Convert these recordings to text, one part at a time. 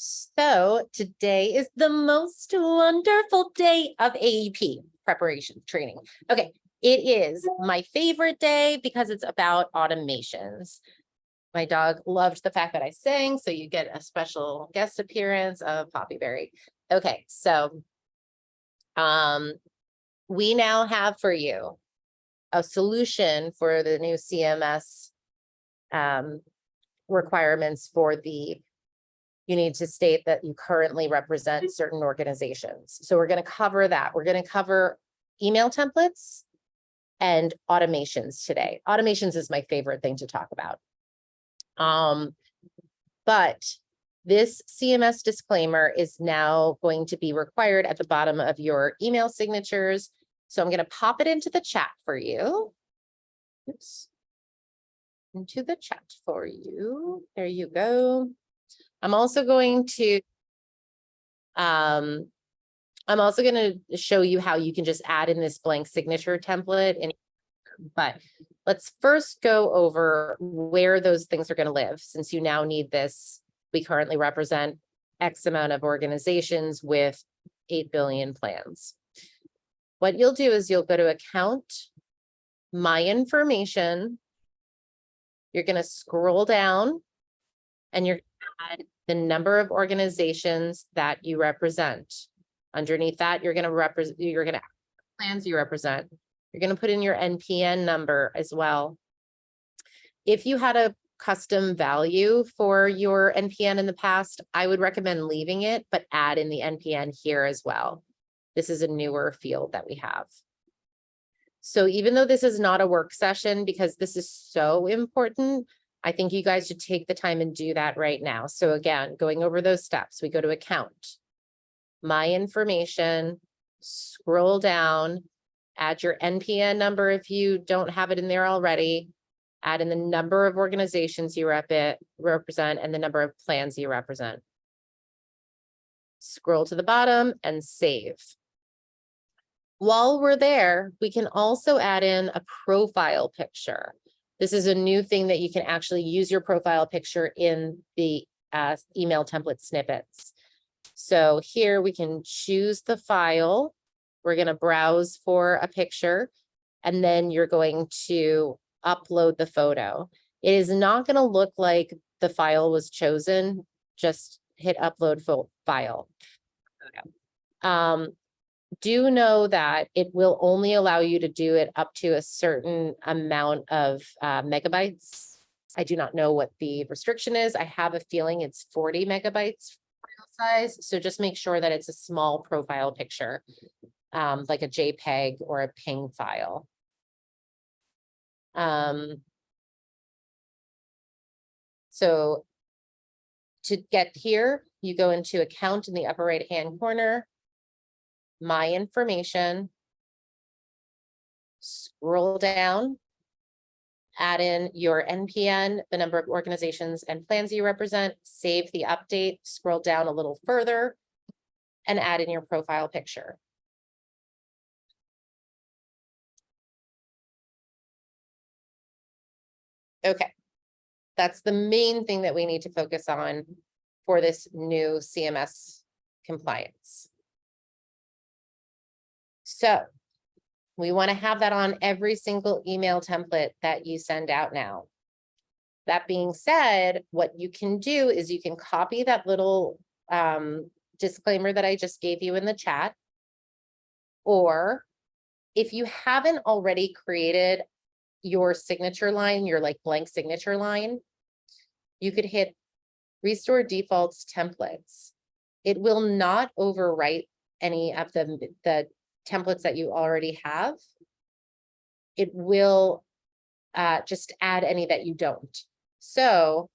So today is the most wonderful day of AEP preparation training. Okay, it is my favorite day because it's about automations. My dog loved the fact that I sang, so you get a special guest appearance of Poppyberry. Okay, so we now have for you a solution for the new CMS requirements for you need to state that you currently represent certain organizations. So we're going to cover that. We're going to cover email templates and automations today. Automations is my favorite thing to talk about. But this CMS disclaimer is now going to be required at the bottom of your email signatures. So I'm going to pop it into the chat for you. Oops. Into the chat for you. There you go. I'm also going to show you how you can just add in this blank signature template. But let's first go over where those things are going to live. Since you now need this, we currently represent X amount of organizations with 8 billion plans. What you'll do is you'll go to Account, My Information. You're going to scroll down and you're going to add the number of organizations that you represent. Underneath that, you're going to add plans you represent. You're going to put in your NPN number as well. If you had a custom value for your NPN in the past, I would recommend leaving it, but add in the NPN here as well. This is a newer field that we have. So even though this is not a work session, because this is so important, I think you guys should take the time and do that right now. So again, going over those steps, we go to Account, My Information, scroll down, add your NPN number if you don't have it in there already, add in the number of organizations you represent and the number of plans you represent. Scroll to the bottom and save. While we're there, we can also add in a profile picture. This is a new thing that you can actually use your profile picture in the email template snippets. So here we can choose the file. We're going to browse for a picture, and then you're going to upload the photo. It is not going to look like the file was chosen. Just hit upload file. Do know that it will only allow you to do it up to a certain amount of megabytes. I do not know what the restriction is. I have a feeling it's 40 megabytes file size. So just make sure that it's a small profile picture, like a JPEG or a PNG file. So to get here, you go into Account in the upper right-hand corner, My Information, scroll down, add in your NPN, the number of organizations and plans you represent, save the update, scroll down a little further, and add in your profile picture. Okay, that's the main thing that we need to focus on for this new CMS compliance. So we want to have that on every single email template that you send out now. That being said, what you can do is you can copy that little disclaimer that I just gave you in the chat. Or if you haven't already created your signature line, your like blank signature line, you could hit Restore Defaults Templates. It will not overwrite any of the templates that you already have. It will just add any that you don't. So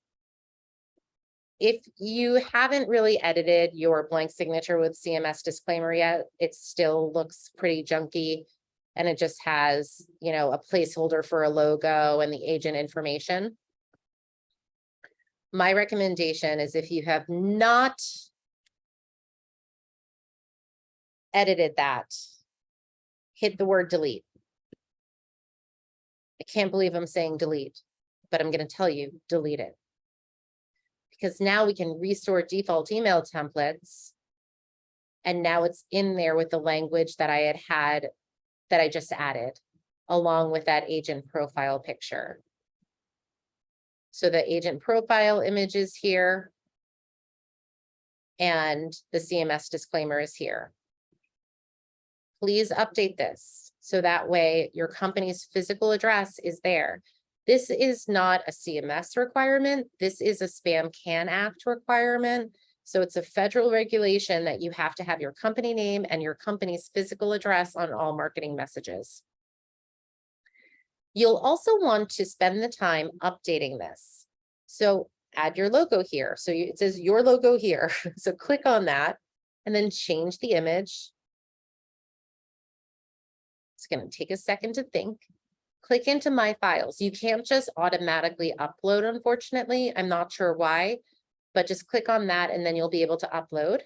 if you haven't really edited your blank signature with CMS disclaimer yet, it still looks pretty junky, and it just has, you know, a placeholder for a logo and the agent information. My recommendation is, if you have not edited that, hit the word delete. I can't believe I'm saying delete, but I'm going to tell you, delete it. because now we can restore default email templates. And now it's in there with the language that I had that I just added, along with that agent profile picture. So the agent profile image is here, and the CMS disclaimer is here. Please update this so that way your company's physical address is there. This is not a CMS requirement. This is a Spam Can Act requirement. So it's a federal regulation that you have to have your company name and your company's physical address on all marketing messages. You'll also want to spend the time updating this. So add your logo here. So it says your logo here. So click on that and then change the image. It's going to take a second to think. Click into My Files. You can't just automatically upload, unfortunately. I'm not sure why, but just click on that and then you'll be able to upload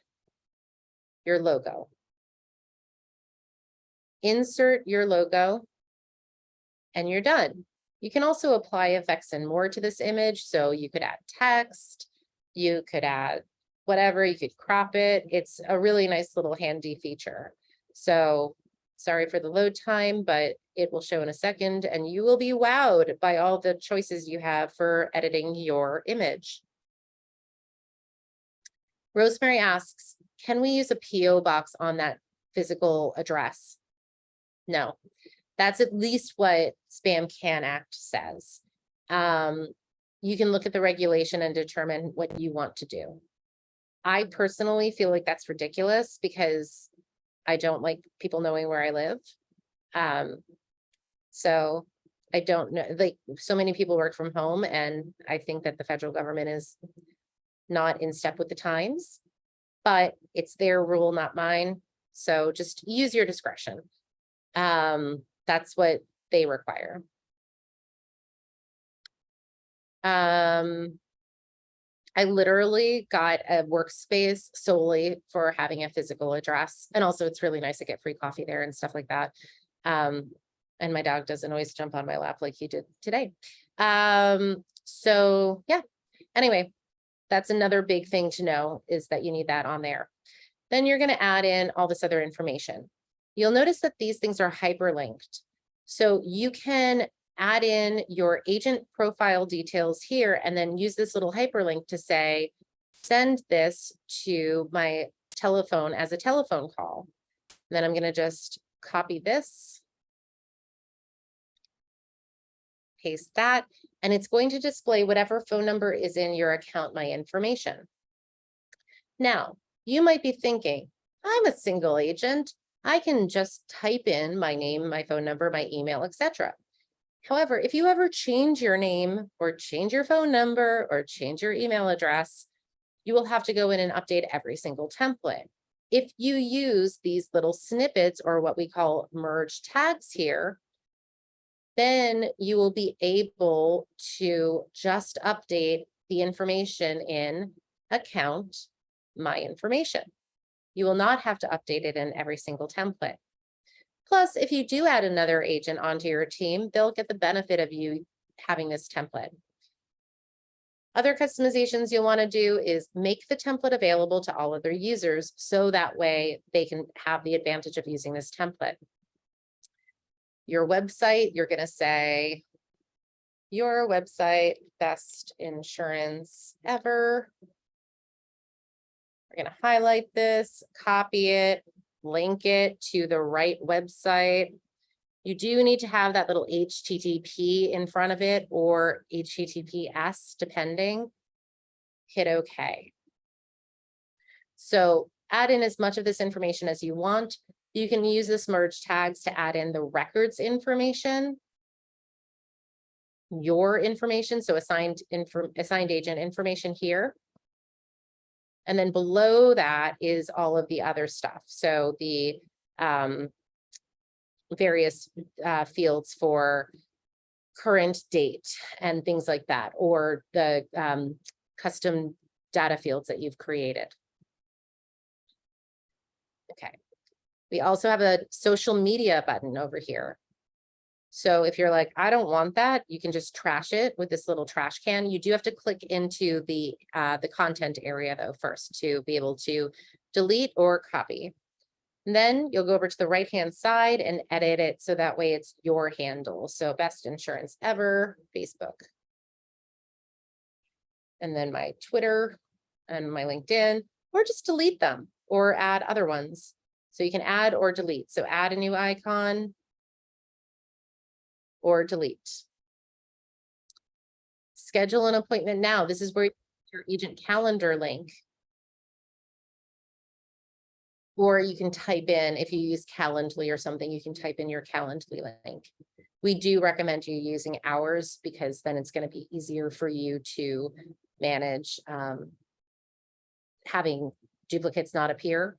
your logo. Insert your logo and you're done. You can also apply effects and more to this image. So you could add text, you could add whatever, you could crop it. It's a really nice little handy feature. So sorry for the load time, but it will show in a second and you will be wowed by all the choices you have for editing your image. Rosemary asks, can we use a PO box on that physical address? No, that's at least what Spam Can Act says. You can look at the regulation and determine what you want to do. I personally feel like that's ridiculous because I don't like people knowing where I live. So I don't know, like so many people work from home and I think that the federal government is not in step with the times, but it's their rule, not mine. So just use your discretion. That's what they require. I literally got a workspace solely for having a physical address. And also it's really nice to get free coffee there and stuff like that. And my dog doesn't always jump on my lap like he did today. So yeah, anyway, that's another big thing to know is that you need that on there. Then you're going to add in all this other information. You'll notice that these things are hyperlinked. So you can add in your agent profile details here and then use this little hyperlink to say, send this to my telephone as a telephone call. And then I'm going to just copy this, paste that, and it's going to display whatever phone number is in your account, my information. Now, you might be thinking, I'm a single agent. I can just type in my name, my phone number, my email, etc. However, if you ever change your name or change your phone number or change your email address, you will have to go in and update every single template. If you use these little snippets or what we call merge tags here, then you will be able to just update the information in account, my information. You will not have to update it in every single template. Plus, if you do add another agent onto your team, they'll get the benefit of you having this template. Other customizations you'll want to do is make the template available to all other users so that way they can have the advantage of using this template. Your website, you're going to say, your website, best insurance ever. We're going to highlight this, copy it, link it to the right website. You do need to have that little HTTP in front of it or HTTPS, depending. Hit OK. So add in as much of this information as you want. You can use this merge tags to add in the records information, your information, so assigned agent information here. And then below that is all of the other stuff. So the various fields for current date and things like that, or the custom data fields that you've created. Okay. We also have a social media button over here. So if you're like, I don't want that, you can just trash it with this little trash can. You do have to click into the content area though first to be able to delete or copy. And then you'll go over to the right-hand side and edit it so that way it's your handle. So best insurance ever, Facebook. And then my Twitter and my LinkedIn, or just delete them or add other ones. So you can add or delete. So add a new icon or delete. Schedule an appointment now. This is where your agent calendar link. Or you can type in, if you use Calendly or something, you can type in your Calendly link. We do recommend you using ours because then it's going to be easier for you to manage having duplicates not appear.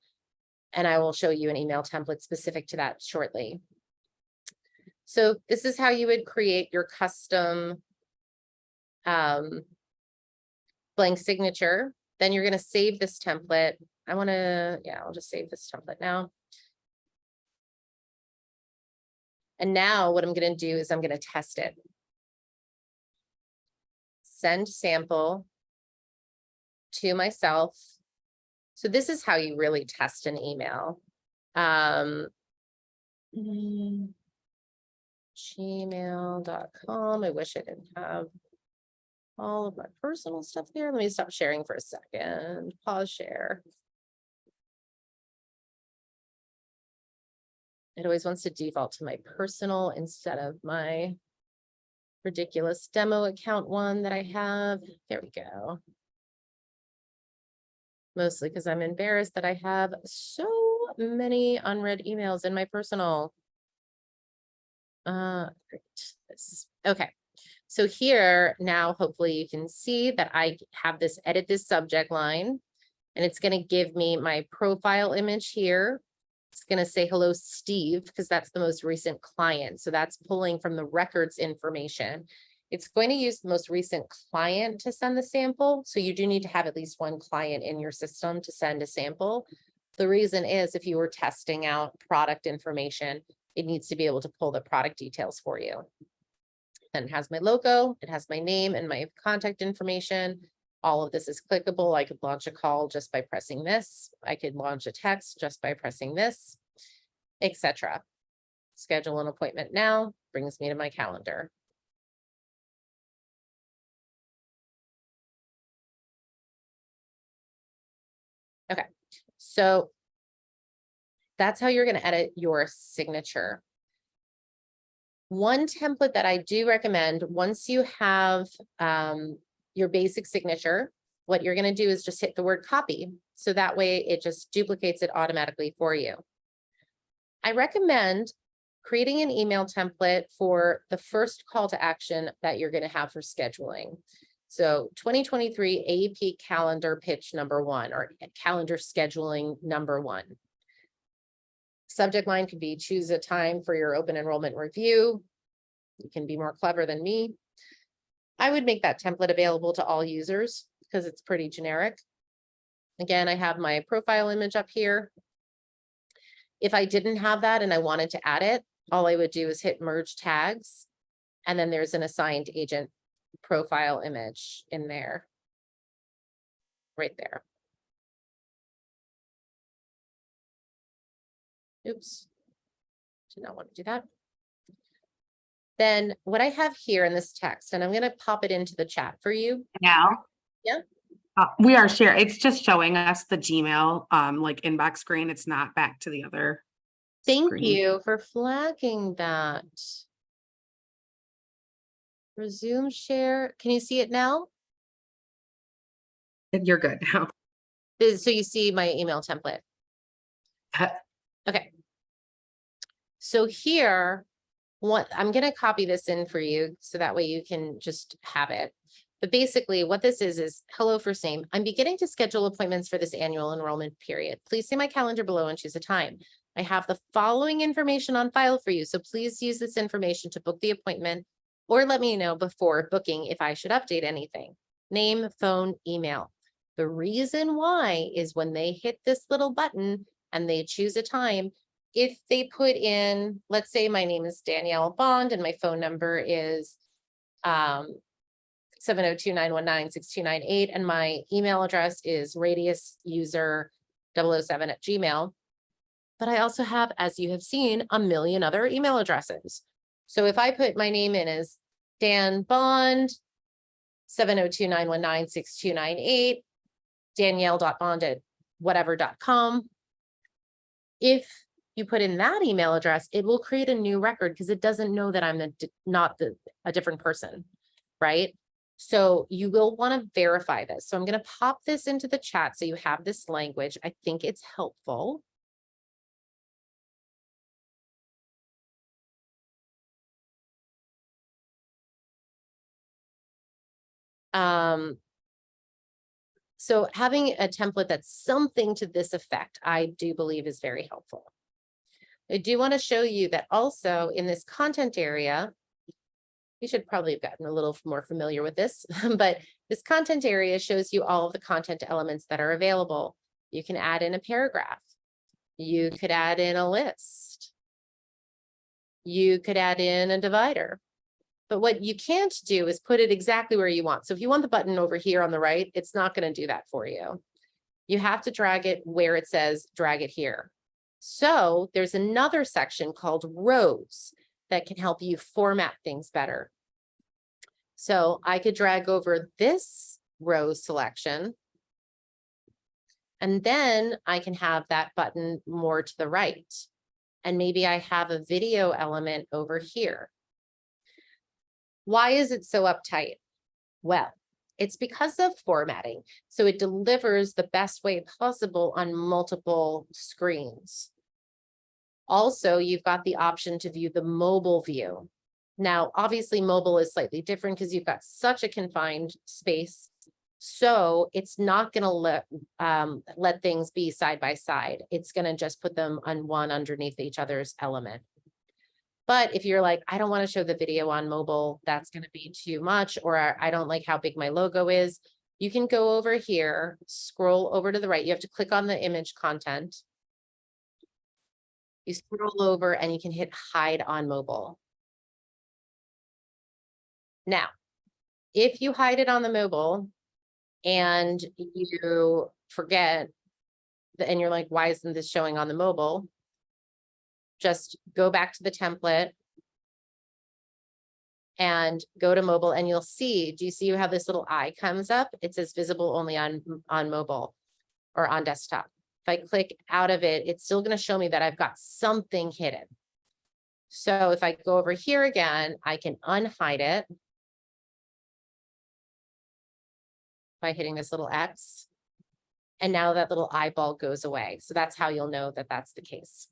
And I will show you an email template specific to that shortly. So this is how you would create your custom blank signature. Then you're going to save this template. I'll just save this template now. And now what I'm going to do is I'm going to test it. Send sample to myself. So this is how you really test an email. Gmail.com. I wish I didn't have all of my personal stuff there. Let me stop sharing for a second. Pause share. It always wants to default to my personal instead of my ridiculous demo account one that I have. There we go. Mostly because I'm embarrassed that I have so many unread emails in my personal. Great. Okay. So here now, hopefully you can see that I have this edit this subject line, and it's going to give me my profile image here. It's going to say, hello, Steve, because that's the most recent client. So that's pulling from the records information. It's going to use the most recent client to send the sample. So you do need to have at least one client in your system to send a sample. The reason is if you were testing out product information, it needs to be able to pull the product details for you. Then it has my logo, it has my name and my contact information. All of this is clickable. I could launch a call just by pressing this. I could launch a text just by pressing this, etc. Schedule an appointment now brings me to my calendar. Okay, so that's how you're going to edit your signature. One template that I do recommend, once you have your basic signature, what you're going to do is just hit the word copy. So that way it just duplicates it automatically for you. I recommend creating an email template for the first call to action that you're going to have for scheduling. So 2023 AEP calendar pitch #1 or calendar scheduling #1. Subject line could be choose a time for your open enrollment review. You can be more clever than me. I would make that template available to all users because it's pretty generic. Again, I have my profile image up here. If I didn't have that and I wanted to add it, all I would do is hit merge tags. And then there's an assigned agent profile image in there. Right there. Oops. Did not want to do that. Then what I have here in this text, and I'm going to pop it into the chat for you. Now, yeah, we are sharing. It's just showing us the Gmail like inbox screen. It's not back to the other. Thank screen. you for flagging that. Resume share. Can you see it now? You're good now. So you see my email template. Okay. So here, I'm going to copy this in for you so that way you can just have it. But basically what this is hello for same. I'm beginning to schedule appointments for this annual enrollment period. Please see my calendar below and choose a time. I have the following information on file for you. So please use this information to book the appointment or let me know before booking if I should update anything. Name, phone, email. The reason why is when they hit this little button and they choose a time, if they put in, let's say my name is Danielle Bond and my phone number is 702-919-6298, and my email address is radiususer007@gmail. But I also have, as you have seen, a million other email addresses. So if I put my name in as Dan Bond, 702-919-6298, Danielle.bond@whatever.com. If you put in that email address, it will create a new record because it doesn't know that I'm a different person, right? So you will want to verify this. So I'm going to pop this into the chat so you have this language. I think it's helpful. So having a template that's something to this effect, I do believe is very helpful. I do want to show you that also in this content area, you should probably have gotten a little more familiar with this, but this content area shows you all of the content elements that are available. You can add in a paragraph. You could add in a list. You could add in a divider. But what you can't do is put it exactly where you want. So if you want the button over here on the right, it's not going to do that for you. You have to drag it where it says drag it here. So there's another section called rows that can help you format things better. So I could drag over this row selection, and then I can have that button more to the right. And maybe I have a video element over here. Why is it so uptight? Well, it's because of formatting. So it delivers the best way possible on multiple screens. Also, you've got the option to view the mobile view. Now, obviously, mobile is slightly different because you've got such a confined space. So it's not going to let things be side by side. It's going to just put them on one underneath each other's element. But if you're like, I don't want to show the video on mobile, that's going to be too much, or I don't like how big my logo is, you can go over here, scroll over to the right. You have to click on the image content. You scroll over and you can hit hide on mobile. Now, if you hide it on the mobile and you forget, and you're like, why isn't this showing on the mobile? Just go back to the template and go to mobile, and you'll see, do you see how this little eye comes up? It says visible only on mobile or on desktop. If I click out of it, it's still going to show me that I've got something hidden. So if I go over here again, I can unhide it by hitting this little X. And now that little eyeball goes away. So that's how you'll know that that's the case.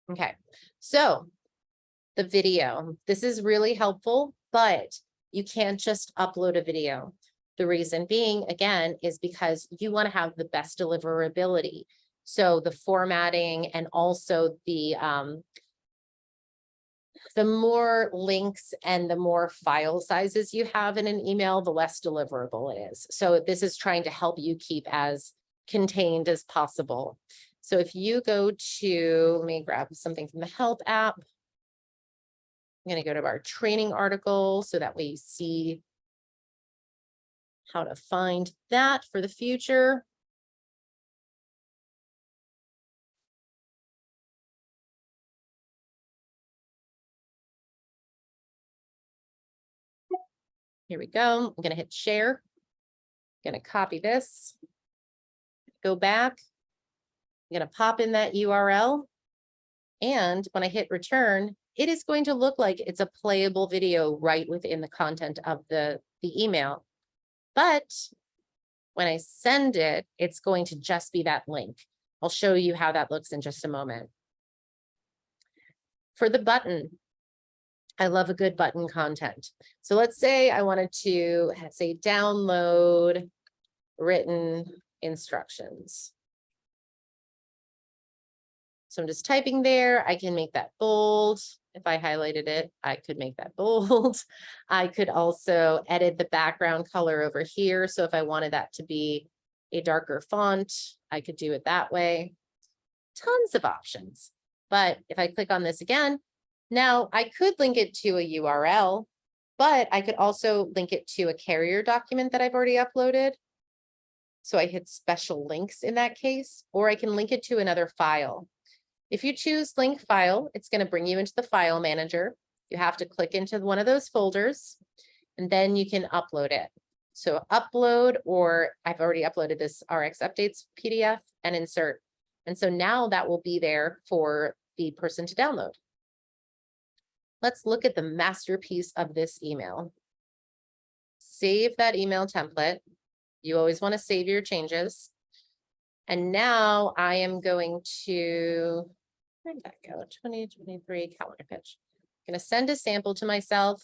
Okay, so the video, this is really helpful, but you can't just upload a video. The reason being, again, is because you want to have the best deliverability. So the formatting and also the more links and the more file sizes you have in an email, the less deliverable it is. So this is trying to help you keep as contained as possible. So if you go to, let me grab something from the help app. I'm going to go to our training article so that we see how to find that for the future. Here we go. I'm going to hit share. I'm going to copy this, go back. I'm going to pop in that URL. And when I hit return, it is going to look like it's a playable video right within the content of the email. But when I send it, it's going to just be that link. I'll show you how that looks in just a moment. For the button, I love a good button content. So let's say I wanted to say download written instructions. So I'm just typing there. I can make that bold. If I highlighted it, I could make that bold. I could also edit the background color over here. So if I wanted that to be a darker font, I could do it that way. tons of options. But if I click on this again, now I could link it to a URL, but I could also link it to a carrier document that I've already uploaded. So I hit special links in that case, or I can link it to another file. If you choose link file, it's going to bring you into the file manager. You have to click into one of those folders, and then you can upload it. So upload, or I've already uploaded this RX updates PDF, and insert. And so now that will be there for the person to download. Let's look at the masterpiece of this email. Save that email template. You always want to save your changes. And now I am going to, where'd that go? 2023 calendar pitch. I'm going to send a sample to myself.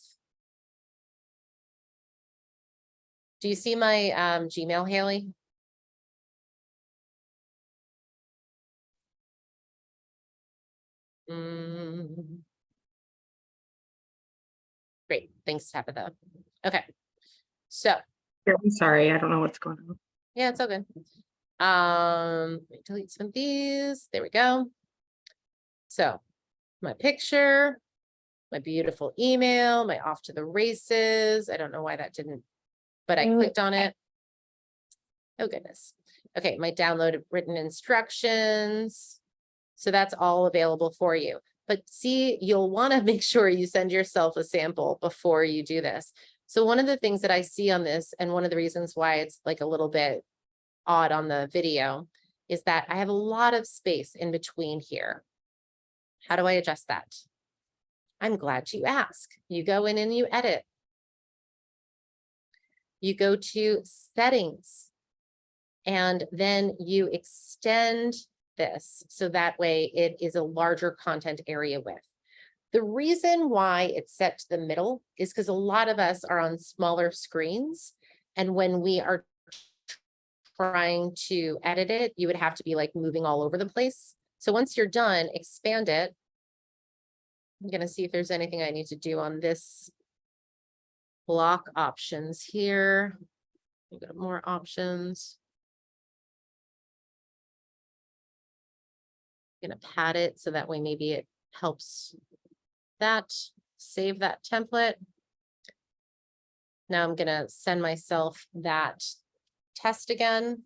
Do you see my Gmail, Haley? Great, thanks, Tabitha. Okay, so. I'm sorry, I don't know what's going on. Yeah, it's all good. Delete some of these. There we go. So my picture, my beautiful email, my off to the races. I don't know why that didn't, but I clicked on it. Oh goodness. Okay, my downloaded written instructions. So that's all available for you. But see, you'll want to make sure you send yourself a sample before you do this. So one of the things that I see on this, and one of the reasons why it's like a little bit odd on the video, is that I have a lot of space in between here. How do I adjust that? I'm glad you ask. You go in and you edit. You go to settings, and then you extend this so that way it is a larger content area width. The reason why it's set to the middle is because a lot of us are on smaller screens, and when we are trying to edit it, you would have to be like moving all over the place. So once you're done, expand it. I'm going to see if there's anything I need to do on this block options here. We've got more options. I'm going to pad it so that way maybe it helps that. Save that template. Now I'm going to send myself that test again.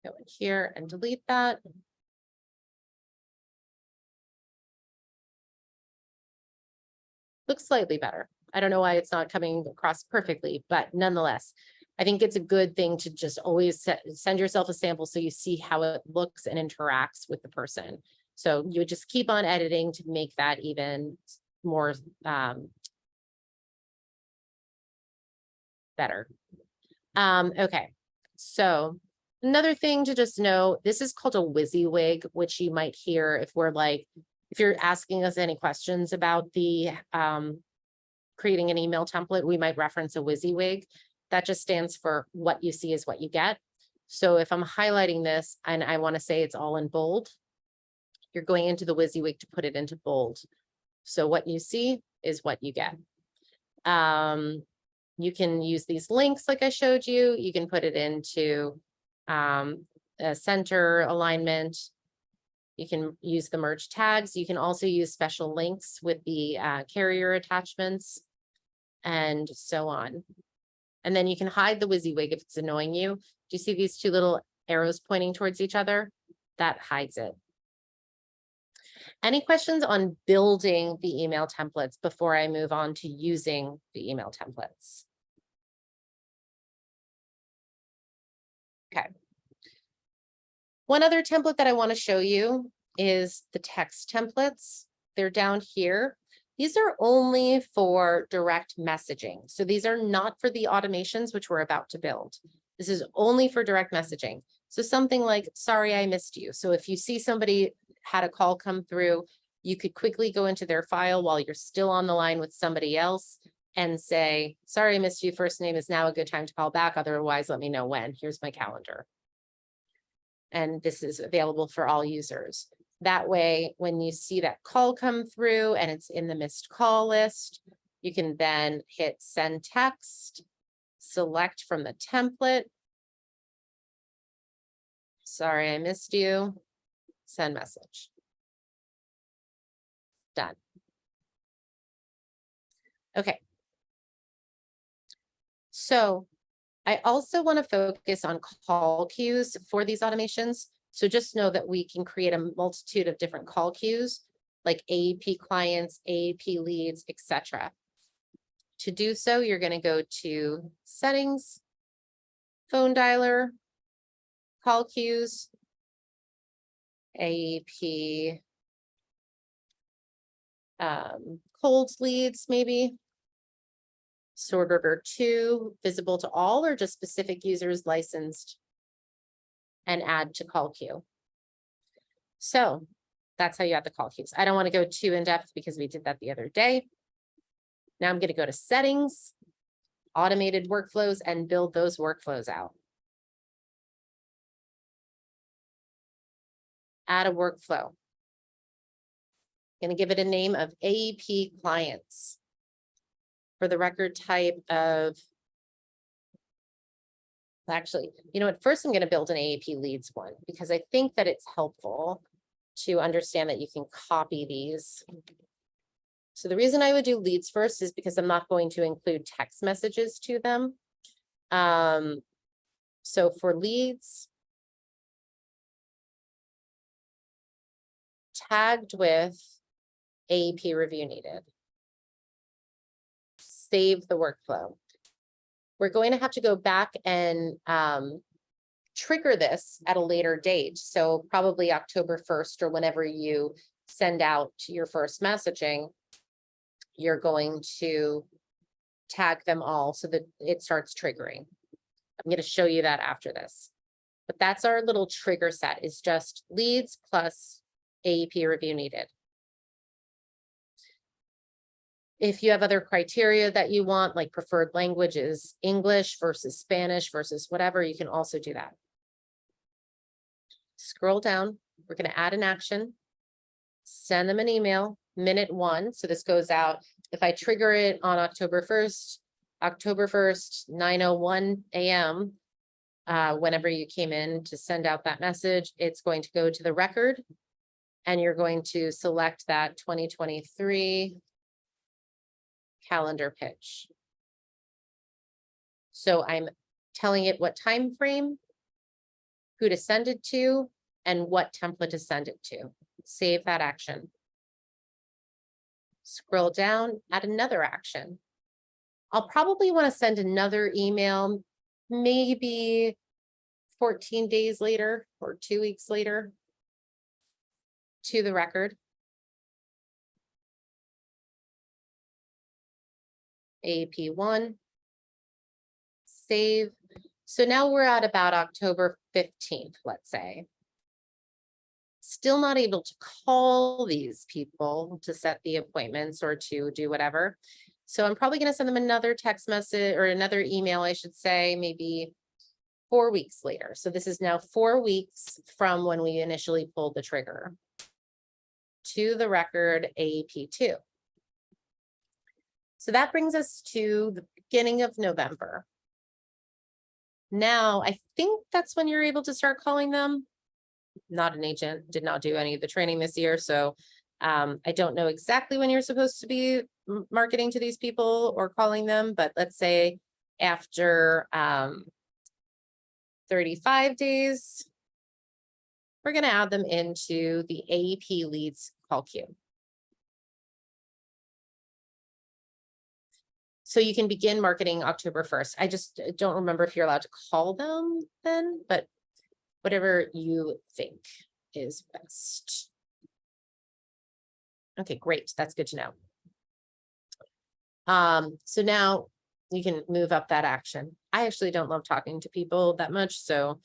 Go in here and delete that. Looks slightly better. I don't know why it's not coming across perfectly, but nonetheless, I think it's a good thing to just always send yourself a sample so you see how it looks and interacts with the person. So you would just keep on editing to make that even more better. Okay, so another thing to just know, this is called a WYSIWYG, which you might hear if we're like, if you're asking us any questions about the creating an email template, we might reference a WYSIWYG. That just stands for what you see is what you get. So if I'm highlighting this and I want to say it's all in bold, you're going into the WYSIWYG to put it into bold. So what you see is what you get. You can use these links like I showed you. You can put it into a center alignment. You can use the merge tags. You can also use special links with the carrier attachments and so on. And then you can hide the WYSIWYG if it's annoying you. Do you see these two little arrows pointing towards each other? That hides it. Any questions on building the email templates before I move on to using the email templates? Okay. One other template that I want to show you is the text templates. They're down here. These are only for direct messaging. So these are not for the automations, which we're about to build. This is only for direct messaging. So something like, sorry, I missed you. So if you see somebody had a call come through, you could quickly go into their file while you're still on the line with somebody else and say, sorry, I missed you. First name is now a good time to call back. Otherwise, let me know when. Here's my calendar. And this is available for all users. That way, when you see that call come through and it's in the missed call list, you can then hit send text, select from the template, Sorry, I missed you. Send message. Done. Okay. So I also want to focus on call queues for these automations. So just know that we can create a multitude of different call queues, like AEP clients, AEP leads, etc. To do so, you're going to go to settings, phone dialer, call queues, AEP, cold leads, maybe. Sort order 2, visible to all or just specific users licensed, and add to call queue. So that's how you add the call queues. I don't want to go too in depth because we did that the other day. Now I'm going to go to settings, automated workflows, and build those workflows out. Add a workflow. Going to give it a name of AEP clients. For the record type of, actually, you know what, first I'm going to build an AEP leads one because I think that it's helpful to understand that you can copy these. So the reason I would do leads first is because I'm not going to include text messages to them. So for leads, tagged with AEP review needed. Save the workflow. We're going to have to go back and trigger this at a later date. So probably October 1st or whenever you send out your first messaging, you're going to tag them all so that it starts triggering. I'm going to show you that after this. But that's our little trigger set, is just leads plus AEP review needed. If you have other criteria that you want, like preferred language is English versus Spanish versus whatever, you can also do that. Scroll down. We're going to add an action. Send them an email, minute 1. So this goes out. If I trigger it on October 1st, 9:01 a.m., whenever you came in to send out that message, it's going to go to the record. And you're going to select that 2023 calendar pitch. So I'm telling it what time frame, who to send it to, and what template to send it to. Save that action. Scroll down, add another action. I'll probably want to send another email, maybe 14 days later or 2 weeks later to the record. AEP 1, save. So now we're at about October 15th, let's say. Still not able to call these people to set the appointments or to do whatever. So I'm probably going to send them another text message or another email, I should say, maybe 4 weeks later. So this is now 4 weeks from when we initially pulled the trigger. To the record, AEP 2. So that brings us to the beginning of November. Now, I think that's when you're able to start calling them. Not an agent, did not do any of the training this year. So I don't know exactly when you're supposed to be marketing to these people or calling them, but let's say after 35 days, we're going to add them into the AEP Leads call queue. So you can begin marketing October 1st. I just don't remember if you're allowed to call them then, but whatever you think is best. Okay, great. That's good to know. So now you can move up that action. I actually don't love talking to people that much, so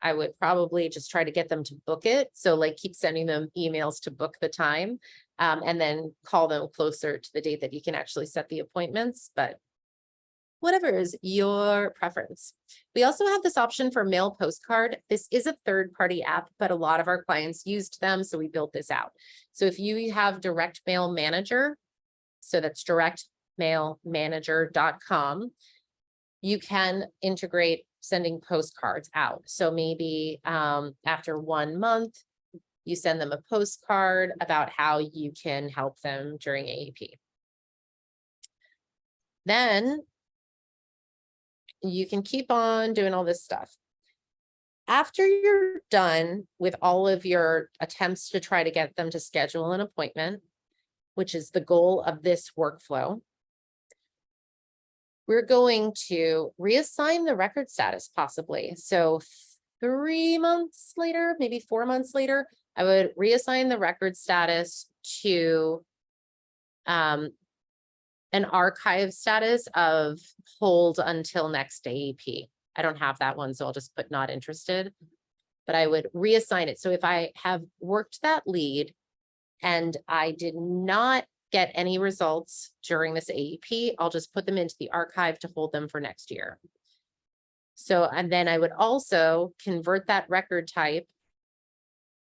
I would probably just try to get them to book it. So like keep sending them emails to book the time, and then call them closer to the date that you can actually set the appointments, but whatever is your preference. We also have this option for mail postcard. This is a third-party app, but a lot of our clients used them, so we built this out. So if you have Direct Mail Manager, so that's directmailmanager.com, you can integrate sending postcards out. So maybe after 1 month, you send them a postcard about how you can help them during AEP. Then you can keep on doing all this stuff. After you're done with all of your attempts to try to get them to schedule an appointment, which is the goal of this workflow, we're going to reassign the record status possibly. So 3 months later, maybe 4 months later, I would reassign the record status to an archive status of hold until next AEP. I don't have that one, so I'll just put not interested, but I would reassign it. So if I have worked that lead and I did not get any results during this AEP, I'll just put them into the archive to hold them for next year. So, and then I would also convert that record type.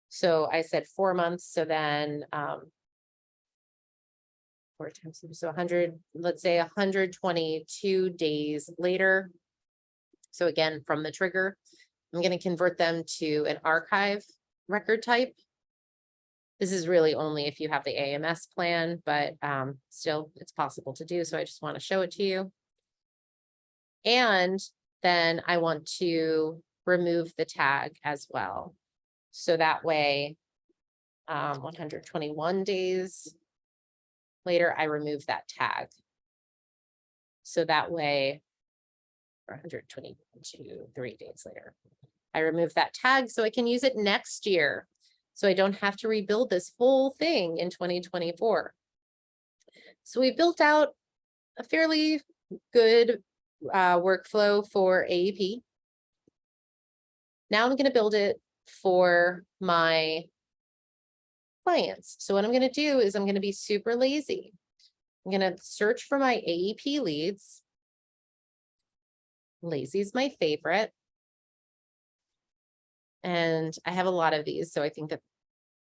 So I said 4 months, so then 4 times, so 100, let's say 122 days later. So again, from the trigger, I'm going to convert them to an archive record type. This is really only if you have the AMS plan, but still it's possible to do. So I just want to show it to you. And then I want to remove the tag as well. So that way, 121 days later, I remove that tag. So that way, 122, 3 days later, I remove that tag so I can use it next year. So I don't have to rebuild this whole thing in 2024. So we built out a fairly good workflow for AEP. Now I'm going to build it for my clients. So what I'm going to do is I'm going to be super lazy. I'm going to search for my AEP leads. Lazy is my favorite. And I have a lot of these, so I think that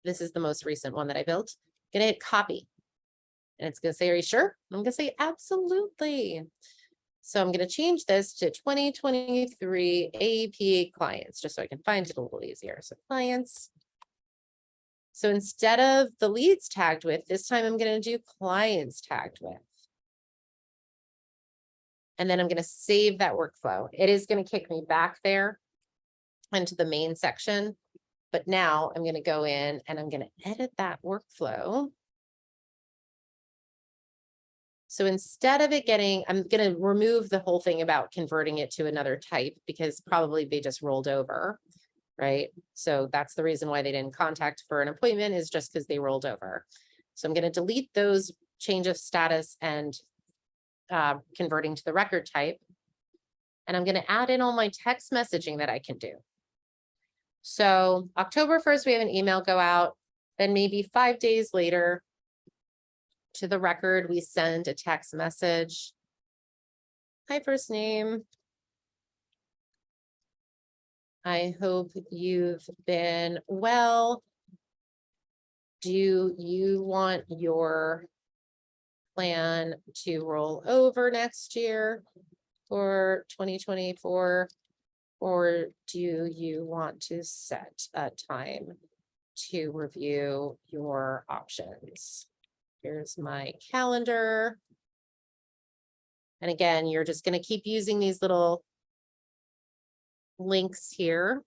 this is the most recent one that I built. I'm going to hit copy. And it's going to say, are you sure? I'm going to say, absolutely. So I'm going to change this to 2023 AEP clients, just so I can find it a little easier. So clients. So instead of the leads tagged with, this time I'm going to do clients tagged with. And then I'm going to save that workflow. It is going to kick me back there into the main section. But now I'm going to go in and I'm going to edit that workflow. So instead of it getting, I'm going to remove the whole thing about converting it to another type because probably they just rolled over, right? So that's the reason why they didn't contact for an appointment, is just because they rolled over. So I'm going to delete those change of status and converting to the record type. And I'm going to add in all my text messaging that I can do. So October 1st, we have an email go out. Then maybe 5 days later, to the record, we send a text message. Hi, first name. I hope you've been well. Do you want your plan to roll over next year for 2024? Or do you want to set a time to review your options? Here's my calendar. And again, you're just going to keep using these little links here.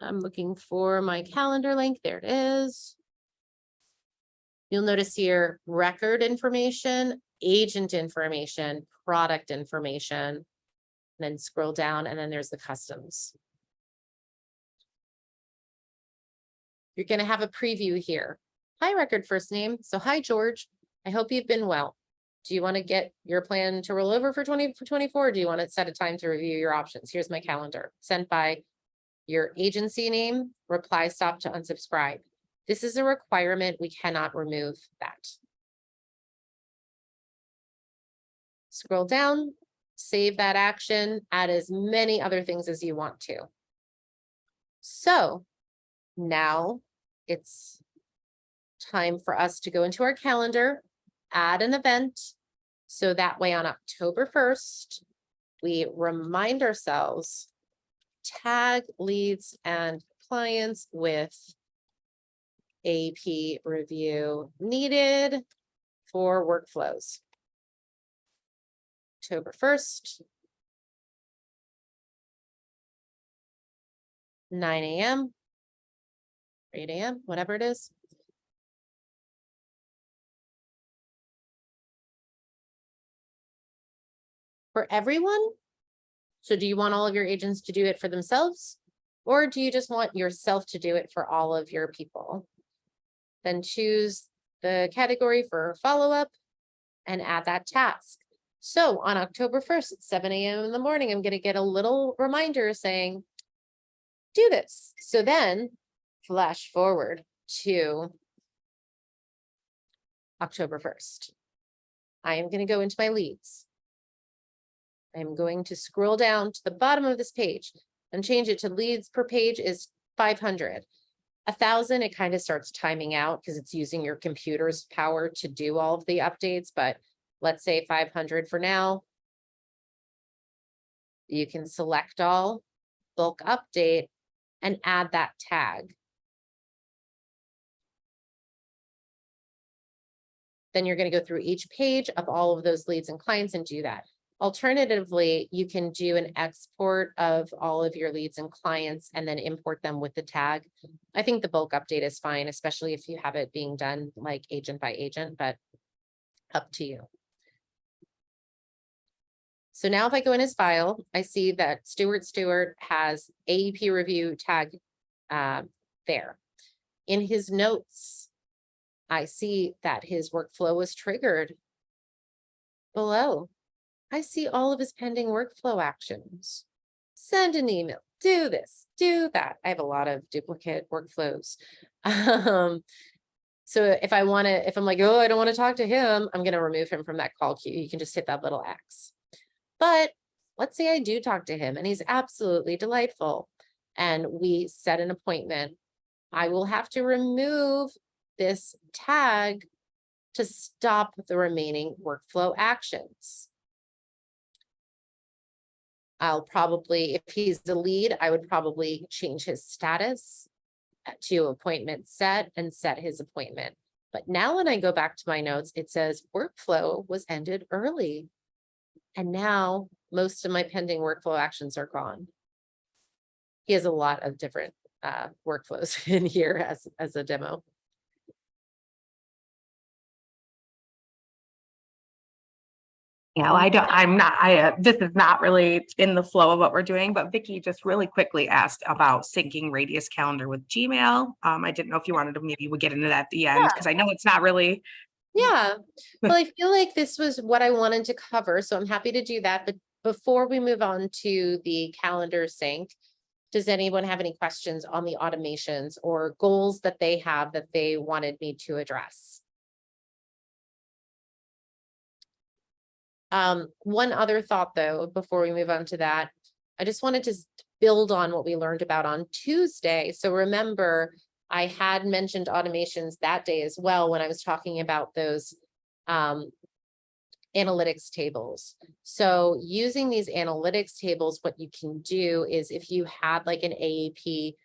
I'm looking for my calendar link. There it is. You'll notice here record information, agent information, product information, and then scroll down, and then there's the customs. You're going to have a preview here. Hi, record first name. So hi, George. I hope you've been well. Do you want to get your plan to roll over for 2024? Or do you want to set a time to review your options? Here's my calendar. Sent by your agency name, reply stop to unsubscribe. This is a requirement. We cannot remove that. Scroll down, save that action, add as many other things as you want to. So now it's time for us to go into our calendar, add an event. So that way on October 1st, we remind ourselves, tag leads and clients with AEP review needed for workflows. October 1st, 9 a.m., 8 a.m., whatever it is. For everyone? So do you want all of your agents to do it for themselves? Or do you just want yourself to do it for all of your people? Then choose the category for follow-up and add that task. So on October 1st at 7 a.m. in the morning, I'm going to get a little reminder saying, do this. So then flash forward to October 1st. I am going to go into my leads. I'm going to scroll down to the bottom of this page and change it to leads per page is 500. 1,000, it kind of starts timing out because it's using your computer's power to do all of the updates, but let's say 500 for now. You can select all, bulk update, and add that tag. Then you're going to go through each page of all of those leads and clients and do that. Alternatively, you can do an export of all of your leads and clients and then import them with the tag. I think the bulk update is fine, especially if you have it being done like agent by agent, but up to you. So now if I go in his file, I see that Stewart has AEP review tag there. In his notes, I see that his workflow was triggered. Below, I see all of his pending workflow actions. Send an email, do this, do that. I have a lot of duplicate workflows. So if I'm like, oh, I don't want to talk to him, I'm going to remove him from that call queue. You can just hit that little X. But let's say I do talk to him and he's absolutely delightful and we set an appointment. I will have to remove this tag to stop the remaining workflow actions. I'll probably, if he's the lead, I would probably change his status to appointment set and set his appointment. But now when I go back to my notes, it says workflow was ended early. And now most of my pending workflow actions are gone. He has a lot of different workflows in here as a demo. Yeah, well, this is not really in the flow of what we're doing, but Vicky just really quickly asked about syncing Radius Calendar with Gmail. I didn't know if you wanted to, maybe we'll get into that at the end, because I know it's not really. Yeah, well, I feel like this was what I wanted to cover, so I'm happy to do that. But before we move on to the calendar sync, does anyone have any questions on the automations or goals that they have that they wanted me to address? One other thought though, before we move on to that, I just wanted to build on what we learned about on Tuesday. So remember, I had mentioned automations that day as well when I was talking about those analytics tables. So using these analytics tables, what you can do is if you had like an AEP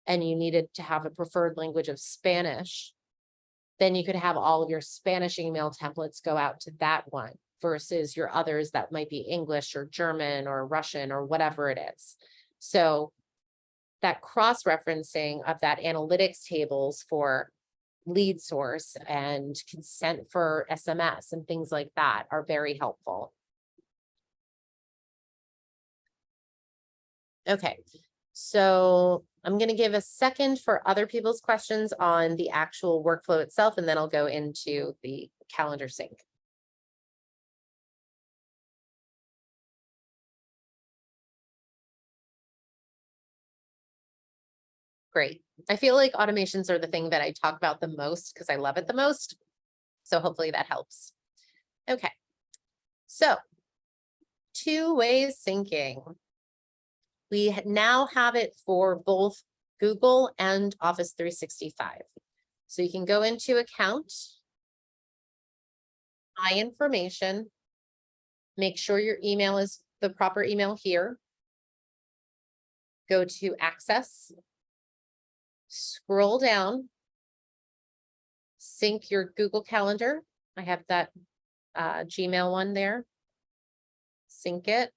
and you needed to have a preferred language of Spanish, then you could have all of your Spanish email templates go out to that one versus your others that might be English or German or Russian or whatever it is. So that cross-referencing of that analytics tables for lead source and consent for SMS and things like that are very helpful. Okay, so I'm going to give a second for other people's questions on the actual workflow itself, and then I'll go into the calendar sync. Great. I feel like automations are the thing that I talk about the most because I love it the most. So hopefully that helps. Okay. So two-way syncing. We now have it for both Google and Office 365. So you can go into account, My Information, make sure your email is the proper email here. Go to Access. Scroll down. Sync your Google Calendar. I have that Gmail one there. Sync it.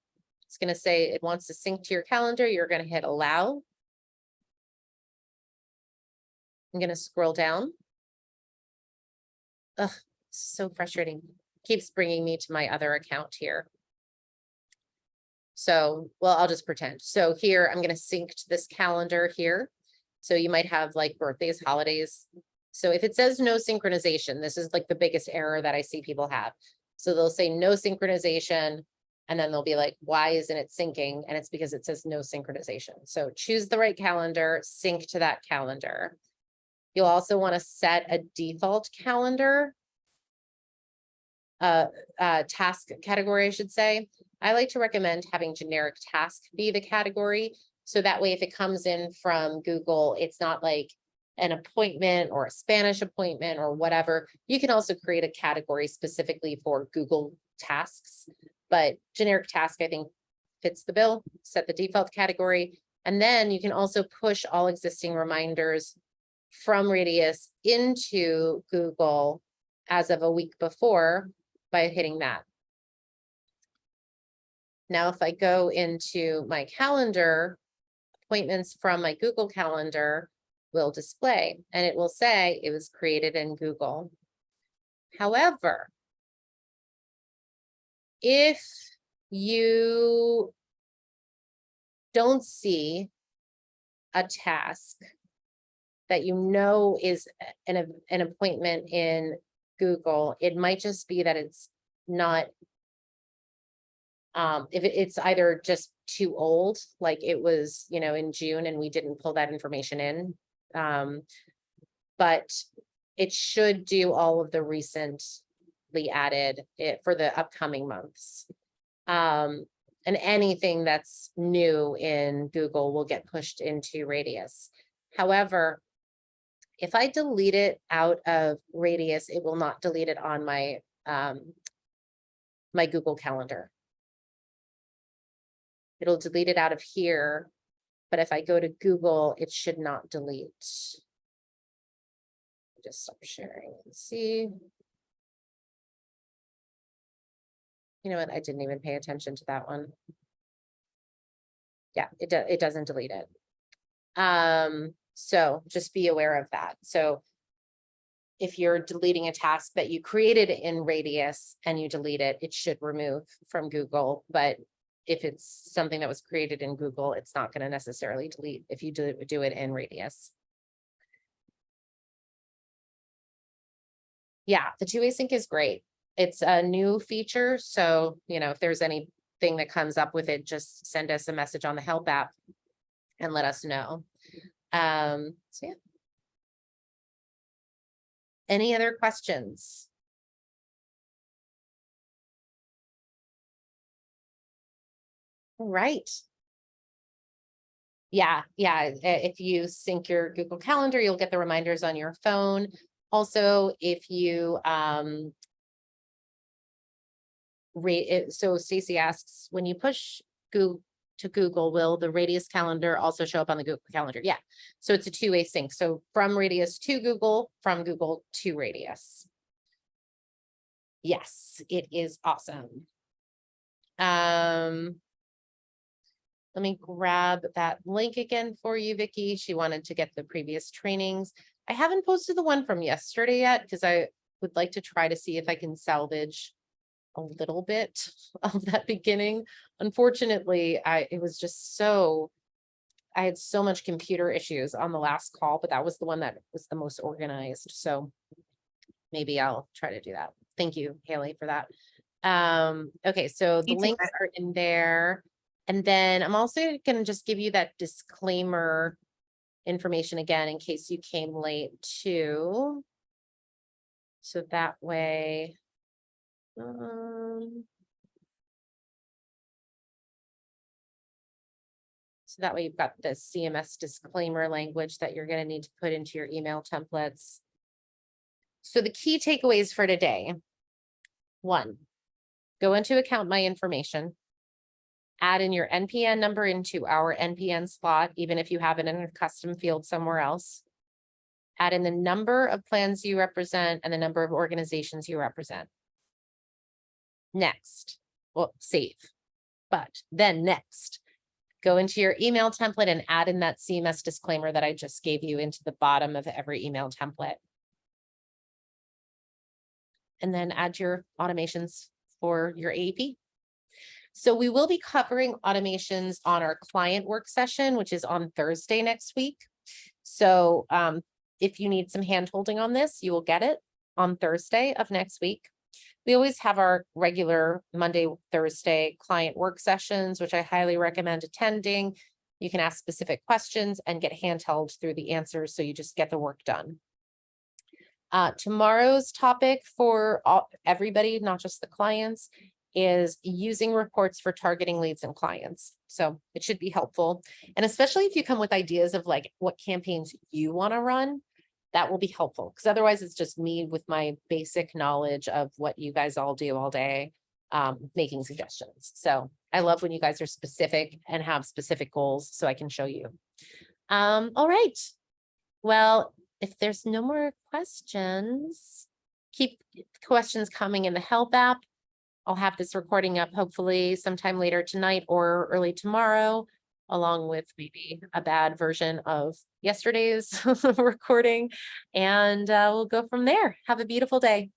It's going to say it wants to sync to your calendar. You're going to hit allow. I'm going to scroll down. Ugh, so frustrating. Keeps bringing me to my other account here. So, well, I'll just pretend. So here, I'm going to sync to this calendar here. So you might have like birthdays, holidays. So if it says no synchronization, this is like the biggest error that I see people have. So they'll say no synchronization, and then they'll be like, why isn't it syncing? And it's because it says no synchronization. So choose the right calendar, sync to that calendar. You'll also want to set a default calendar task category, I should say. I like to recommend having generic task be the category. So that way, if it comes in from Google, it's not like an appointment or a Spanish appointment or whatever. You can also create a category specifically for Google tasks, but generic task, I think, fits the bill. Set the default category. And then you can also push all existing reminders from Radius into Google as of a week before by hitting that. Now, if I go into my calendar, appointments from my Google Calendar will display, and it will say it was created in Google. However, if you don't see a task that you know is an appointment in Google, it might just be that it's not, if it's either just too old, like it was, you know, in June and we didn't pull that information in. But it should do all of the recently added for the upcoming months. And anything that's new in Google will get pushed into Radius. However, if I delete it out of Radius, it will not delete it on my my Google Calendar. It'll delete it out of here, but if I go to Google, it should not delete. Just stop sharing and see. You know what? I didn't even pay attention to that one. Yeah, it doesn't delete it. So just be aware of that. So if you're deleting a task that you created in Radius and you delete it, it should remove from Google. But if it's something that was created in Google, it's not going to necessarily delete if you do it in Radius. Yeah, the two-way sync is great. It's a new feature. So, you know, if there's anything that comes up with it, just send us a message on the help app and let us know. So yeah. Any other questions? All right. Yeah. If you sync your Google Calendar, you'll get the reminders on your phone. Also, if you so Stacy asks, when you push to Google, will the Radius calendar also show up on the Google Calendar? Yeah. So it's a two-way sync. So from Radius to Google, from Google to Radius. Yes, it is awesome. Let me grab that link again for you, Vicki. She wanted to get the previous trainings. I haven't posted the one from yesterday yet because I would like to try to see if I can salvage a little bit of that beginning. Unfortunately, it was just so, I had so much computer issues on the last call, but that was the one that was the most organized. So maybe I'll try to do that. Thank you, Haley, for that. Okay, so the links are in there. And then I'm also going to just give you that disclaimer information again, in case you came late too. So that way, so that way you've got the CMS disclaimer language that you're going to need to put into your email templates. So the key takeaways for today: 1, go into account my information. add in your NPN number into our NPN slot, even if you have it in a custom field somewhere else. Add in the number of plans you represent and the number of organizations you represent. Next, well, save, but then next, go into your email template and add in that CMS disclaimer that I just gave you into the bottom of every email template. And then add your automations for your AEP. So we will be covering automations on our client work session, which is on Thursday next week. So if you need some hand holding on this, you will get it on Thursday of next week. We always have our regular Monday, Thursday client work sessions, which I highly recommend attending. You can ask specific questions and get handheld through the answers, so you just get the work done. Tomorrow's topic for everybody, not just the clients, is using reports for targeting leads and clients. So it should be helpful. And especially if you come with ideas of like what campaigns you want to run, that will be helpful, because otherwise it's just me with my basic knowledge of what you guys all do all day, making suggestions. So I love when you guys are specific and have specific goals so I can show you. All right. Well, if there's no more questions, keep questions coming in the help app. I'll have this recording up hopefully sometime later tonight or early tomorrow, along with maybe a bad version of yesterday's recording. And we'll go from there. Have a beautiful day.